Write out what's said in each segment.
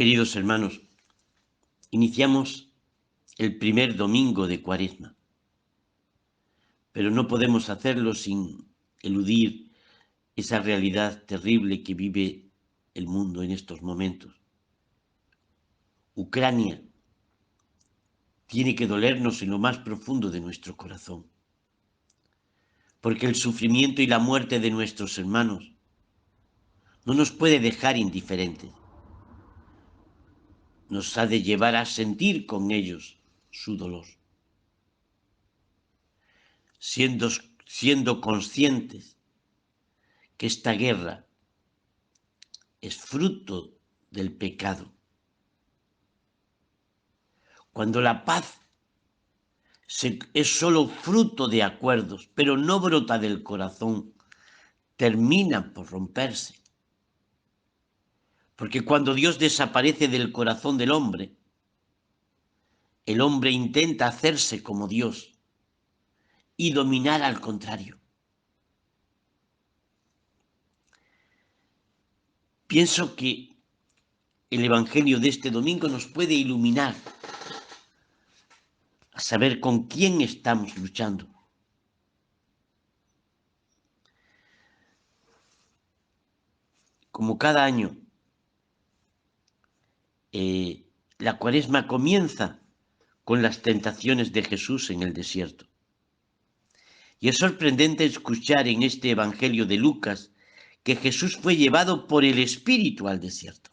Queridos hermanos, iniciamos el primer domingo de Cuaresma, pero no podemos hacerlo sin eludir esa realidad terrible que vive el mundo en estos momentos. Ucrania tiene que dolernos en lo más profundo de nuestro corazón, porque el sufrimiento y la muerte de nuestros hermanos no nos puede dejar indiferentes. Nos ha de llevar a sentir con ellos su dolor, siendo conscientes que esta guerra es fruto del pecado. Cuando la paz es solo fruto de acuerdos, pero no brota del corazón, termina por romperse. Porque cuando Dios desaparece del corazón del hombre, el hombre intenta hacerse como Dios y dominar al contrario. Pienso que el Evangelio de este domingo nos puede iluminar a saber con quién estamos luchando. Como cada año, la Cuaresma comienza con las tentaciones de Jesús en el desierto. Y es sorprendente escuchar en este Evangelio de Lucas que Jesús fue llevado por el Espíritu al desierto.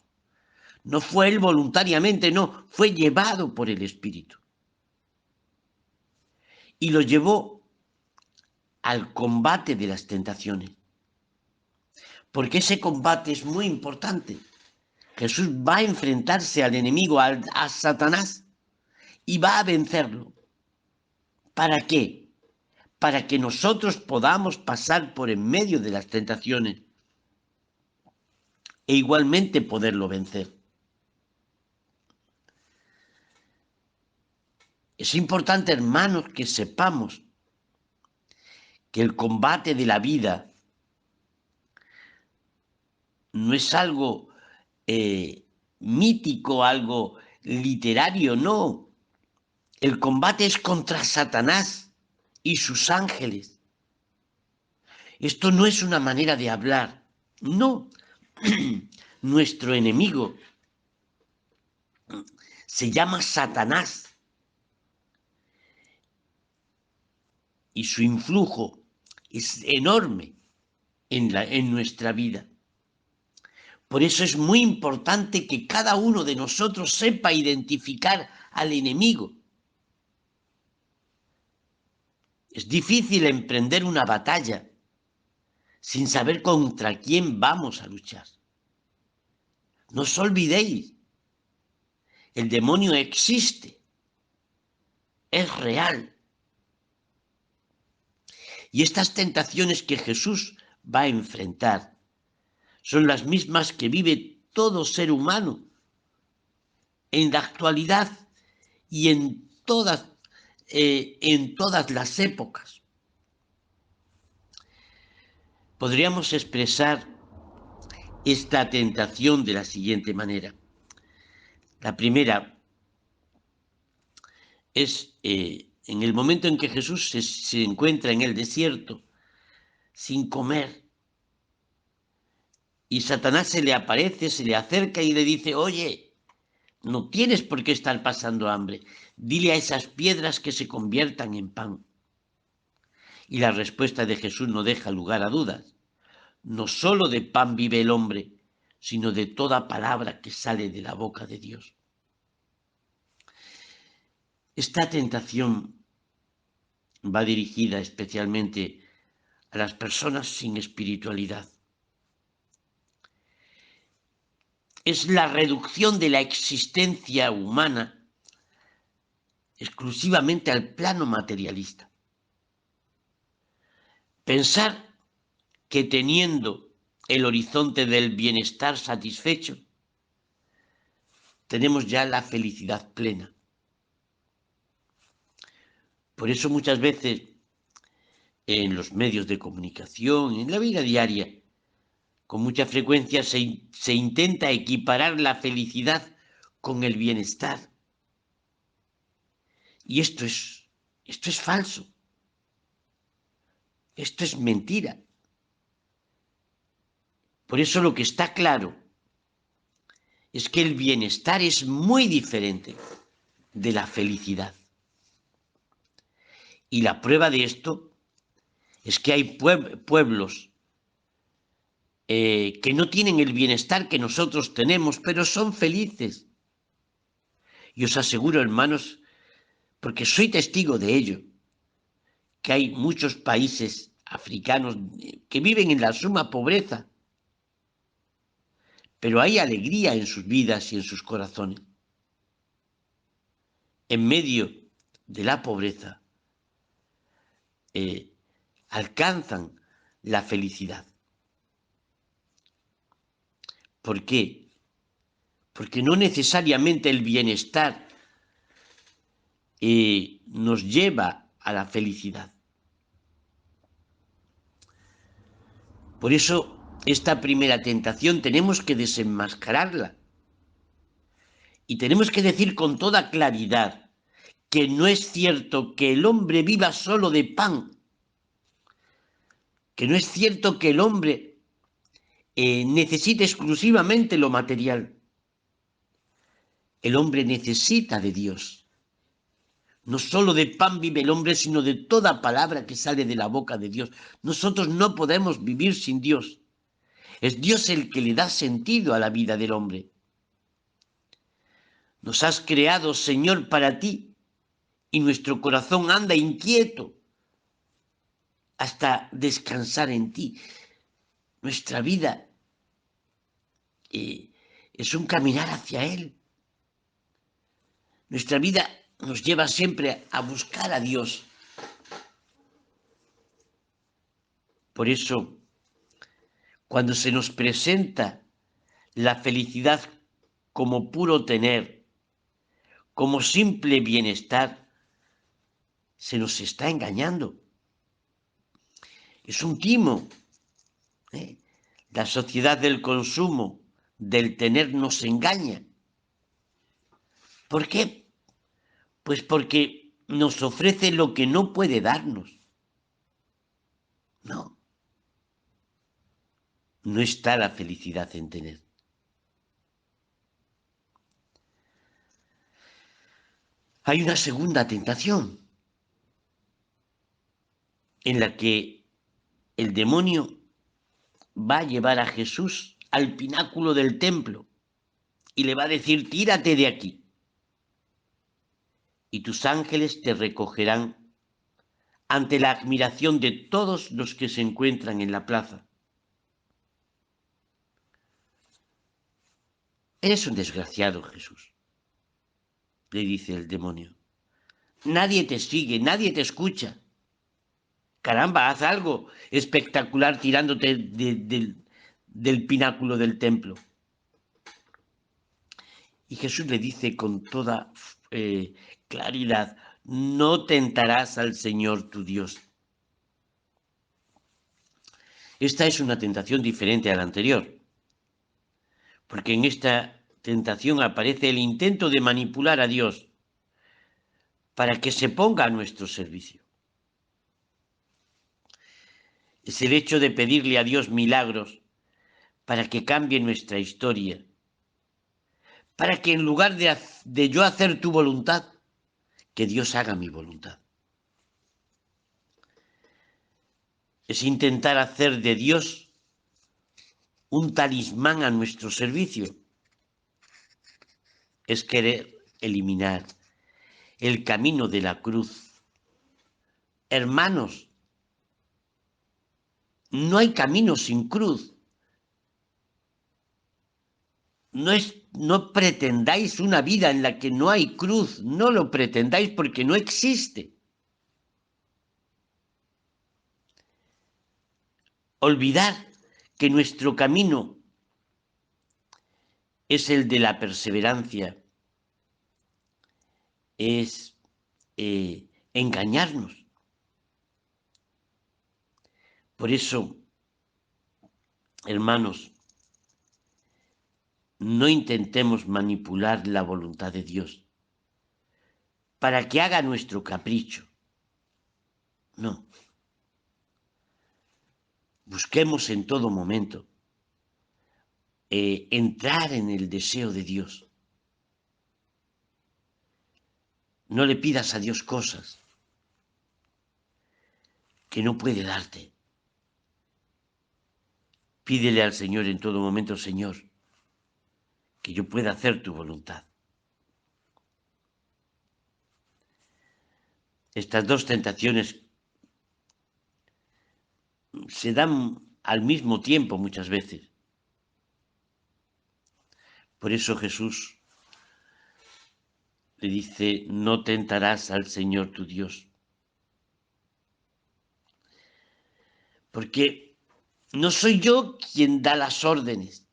No fue él voluntariamente, no, fue llevado por el Espíritu. Y lo llevó al combate de las tentaciones. Porque ese combate es muy importante. Jesús va a enfrentarse al enemigo, a Satanás, y va a vencerlo. ¿Para qué? Para que nosotros podamos pasar por en medio de las tentaciones e igualmente poderlo vencer. Es importante, hermanos, que sepamos que el combate de la vida no es algo mítico, algo literario, no. El combate es contra Satanás y sus ángeles. Esto no es una manera de hablar, no. Nuestro enemigo se llama Satanás y su influjo es enorme en nuestra vida. Por eso es muy importante que cada uno de nosotros sepa identificar al enemigo. Es difícil emprender una batalla sin saber contra quién vamos a luchar. No os olvidéis, el demonio existe, es real. Y estas tentaciones que Jesús va a enfrentar son las mismas que vive todo ser humano en la actualidad y en todas las épocas. Podríamos expresar esta tentación de la siguiente manera. La primera es en el momento en que Jesús se encuentra en el desierto sin comer, y Satanás se le aparece, se le acerca y le dice: oye, no tienes por qué estar pasando hambre, dile a esas piedras que se conviertan en pan. Y la respuesta de Jesús no deja lugar a dudas. No solo de pan vive el hombre, sino de toda palabra que sale de la boca de Dios. Esta tentación va dirigida especialmente a las personas sin espiritualidad. Es la reducción de la existencia humana exclusivamente al plano materialista. Pensar que teniendo el horizonte del bienestar satisfecho, tenemos ya la felicidad plena. Por eso muchas veces en los medios de comunicación, en la vida diaria, con mucha frecuencia se intenta equiparar la felicidad con el bienestar. Y esto es falso. Esto es mentira. Por eso lo que está claro es que el bienestar es muy diferente de la felicidad. Y la prueba de esto es que hay pueblos que no tienen el bienestar que nosotros tenemos, pero son felices. Y os aseguro, hermanos, porque soy testigo de ello, que hay muchos países africanos que viven en la suma pobreza, pero hay alegría en sus vidas y en sus corazones. En medio de la pobreza, alcanzan la felicidad. ¿Por qué? Porque no necesariamente el bienestar nos lleva a la felicidad. Por eso, esta primera tentación tenemos que desenmascararla. Y tenemos que decir con toda claridad que no es cierto que el hombre viva solo de pan, que no es cierto que el hombre necesite exclusivamente lo material. El hombre necesita de Dios. No solo de pan vive el hombre, sino de toda palabra que sale de la boca de Dios. Nosotros no podemos vivir sin Dios. Es Dios el que le da sentido a la vida del hombre. Nos has creado, Señor, para ti, y nuestro corazón anda inquieto hasta descansar en ti. Nuestra vida es un caminar hacia Él. Nuestra vida nos lleva siempre a buscar a Dios. Por eso, cuando se nos presenta la felicidad como puro tener, como simple bienestar, se nos está engañando. Es un timo. La sociedad del consumo, del tener, nos engaña. ¿Por qué? Pues porque nos ofrece lo que no puede darnos. No. No está la felicidad en tener. Hay una segunda tentación en la que el demonio va a llevar a Jesús al pináculo del templo y le va a decir: tírate de aquí y tus ángeles te recogerán ante la admiración de todos los que se encuentran en la plaza. Eres un desgraciado, Jesús, le dice el demonio. Nadie te sigue, nadie te escucha. Caramba, haz algo espectacular tirándote del pináculo del templo. Y Jesús le dice con toda claridad: no tentarás al Señor tu Dios. Esta es una tentación diferente a la anterior, porque en esta tentación aparece el intento de manipular a Dios para que se ponga a nuestro servicio. Es el hecho de pedirle a Dios milagros para que cambie nuestra historia, para que en lugar de yo hacer tu voluntad, que Dios haga mi voluntad. Es intentar hacer de Dios un talismán a nuestro servicio. Es querer eliminar el camino de la cruz. Hermanos, no hay camino sin cruz. No pretendáis una vida en la que no hay cruz. No lo pretendáis, porque no existe. Olvidar que nuestro camino es el de la perseverancia, es engañarnos. Por eso, hermanos, no intentemos manipular la voluntad de Dios para que haga nuestro capricho. No. Busquemos en todo momento entrar en el deseo de Dios. No le pidas a Dios cosas que no puede darte. Pídele al Señor en todo momento, Señor, que yo pueda hacer tu voluntad. Estas dos tentaciones se dan al mismo tiempo muchas veces. Por eso Jesús le dice, no tentarás al Señor tu Dios. Porque no soy yo quien da las órdenes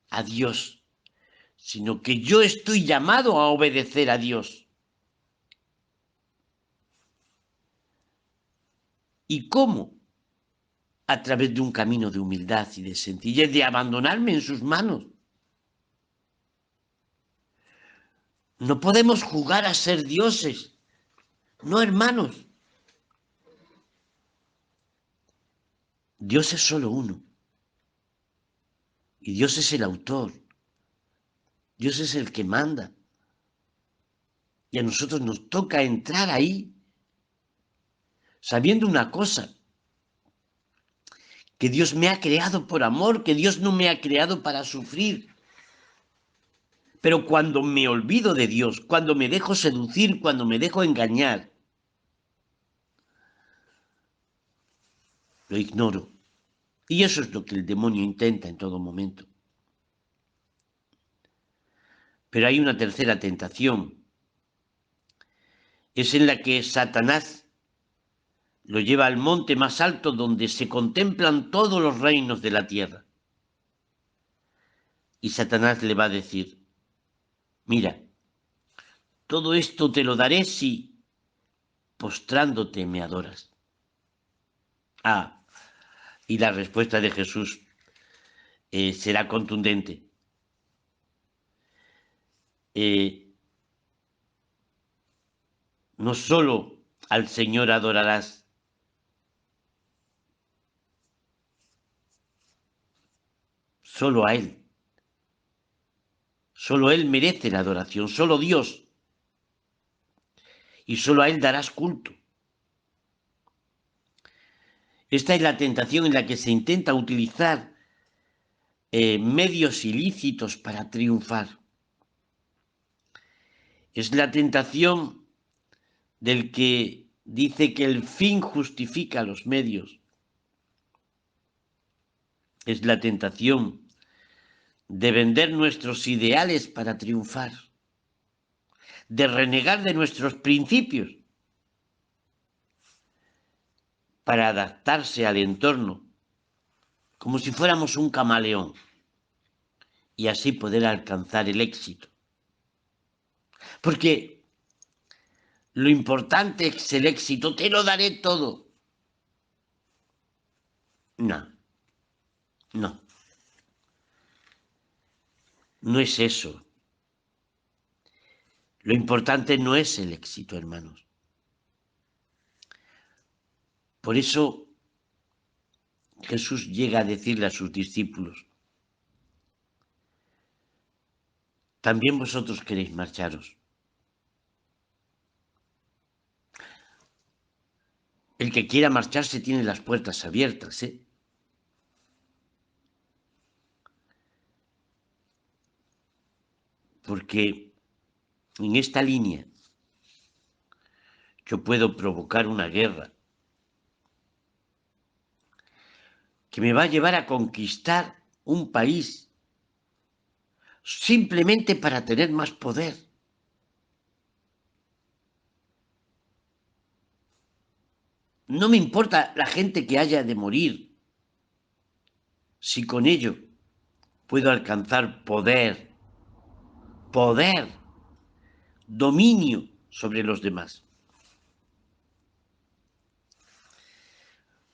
a Dios, sino que yo estoy llamado a obedecer a Dios. ¿Y cómo? A través de un camino de humildad y de sencillez, de abandonarme en sus manos. No podemos jugar a ser dioses, no hermanos. Dios es solo uno. Y Dios es el autor. Dios es el que manda. Y a nosotros nos toca entrar ahí, sabiendo una cosa, que Dios me ha creado por amor, que Dios no me ha creado para sufrir. Pero cuando me olvido de Dios, cuando me dejo seducir, cuando me dejo engañar, lo ignoro. Y eso es lo que el demonio intenta en todo momento. Pero hay una tercera tentación. Es en la que Satanás lo lleva al monte más alto donde se contemplan todos los reinos de la tierra. Y Satanás le va a decir, mira, todo esto te lo daré si postrándote me adoras. Y la respuesta de Jesús será contundente. No solo al Señor adorarás, solo a Él. Solo Él merece la adoración, solo Dios. Y solo a Él darás culto. Esta es la tentación en la que se intenta utilizar medios ilícitos para triunfar. Es la tentación del que dice que el fin justifica los medios. Es la tentación de vender nuestros ideales para triunfar, de renegar de nuestros principios para adaptarse al entorno, como si fuéramos un camaleón, y así poder alcanzar el éxito. Porque lo importante es el éxito, te lo daré todo. No, no. No es eso. Lo importante no es el éxito, hermanos. Por eso Jesús llega a decirle a sus discípulos, también vosotros queréis marcharos. El que quiera marcharse tiene las puertas abiertas, ¿eh? Porque en esta línea yo puedo provocar una guerra que me va a llevar a conquistar un país simplemente para tener más poder. No me importa la gente que haya de morir, si con ello puedo alcanzar poder, dominio sobre los demás.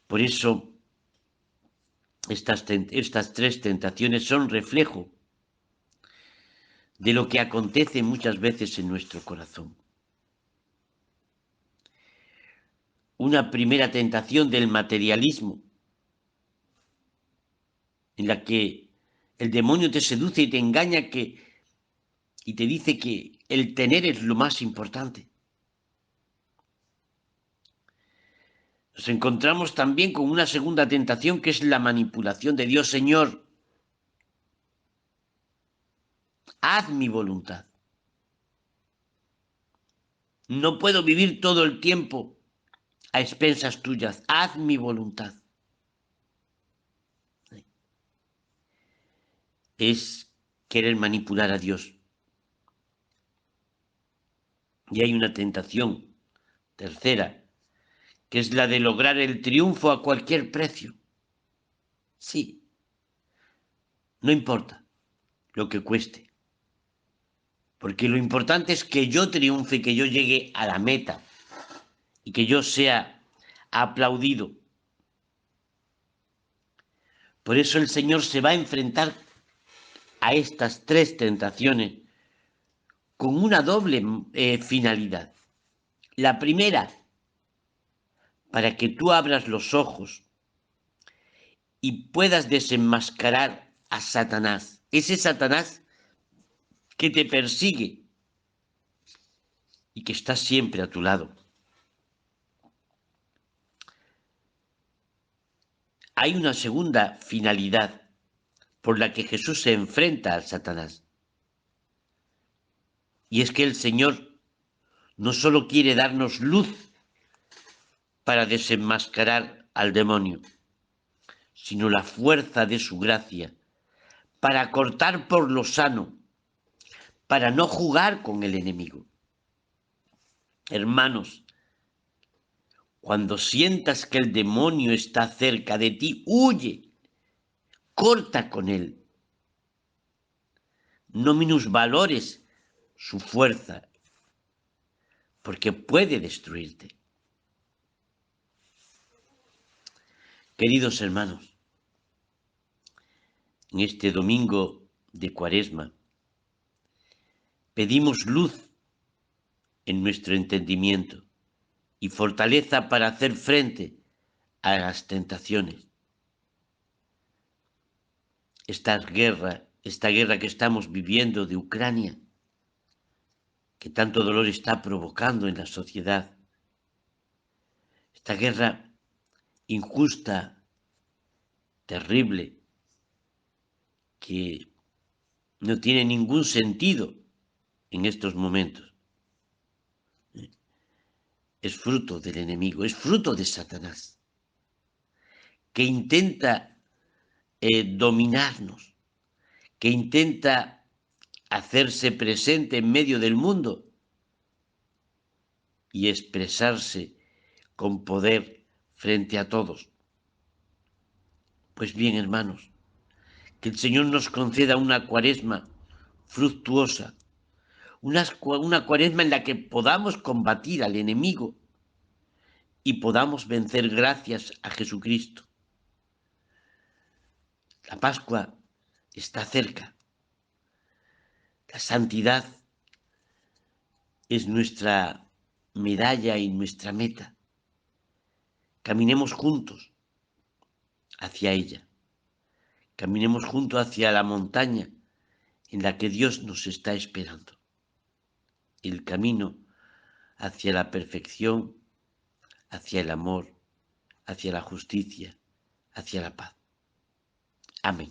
Por eso estas tres tentaciones son reflejo de lo que acontece muchas veces en nuestro corazón. Una primera tentación del materialismo, en la que el demonio te seduce y te engaña y te dice que el tener es lo más importante. Nos encontramos también con una segunda tentación, que es la manipulación de Dios. Señor, haz mi voluntad. No puedo vivir todo el tiempo a expensas tuyas. Haz mi voluntad. Es querer manipular a Dios. Y hay una tentación tercera, que es la de lograr el triunfo a cualquier precio. Sí, no importa lo que cueste, porque lo importante es que yo triunfe, que yo llegue a la meta y que yo sea aplaudido. Por eso el Señor se va a enfrentar a estas tres tentaciones con una doble finalidad. La primera, para que tú abras los ojos y puedas desenmascarar a Satanás, ese Satanás que te persigue y que está siempre a tu lado. Hay una segunda finalidad por la que Jesús se enfrenta al Satanás. Y es que el Señor no solo quiere darnos luz para desenmascarar al demonio, sino la fuerza de su gracia para cortar por lo sano, para no jugar con el enemigo. Hermanos, cuando sientas que el demonio está cerca de ti, huye, corta con él. No minusvalores su fuerza, porque puede destruirte. Queridos hermanos, en este domingo de Cuaresma, pedimos luz en nuestro entendimiento y fortaleza para hacer frente a las tentaciones. Esta guerra que estamos viviendo de Ucrania, que tanto dolor está provocando en la sociedad, esta guerra injusta, terrible, que no tiene ningún sentido en estos momentos, es fruto del enemigo, es fruto de Satanás, que intenta dominarnos, que intenta hacerse presente en medio del mundo y expresarse con poder frente a todos. Pues bien, hermanos, que el Señor nos conceda una Cuaresma fructuosa, una Cuaresma en la que podamos combatir al enemigo y podamos vencer gracias a Jesucristo. La Pascua está cerca. La santidad es nuestra medalla y nuestra meta. Caminemos juntos hacia ella. Caminemos juntos hacia la montaña en la que Dios nos está esperando. El camino hacia la perfección, hacia el amor, hacia la justicia, hacia la paz. Amén.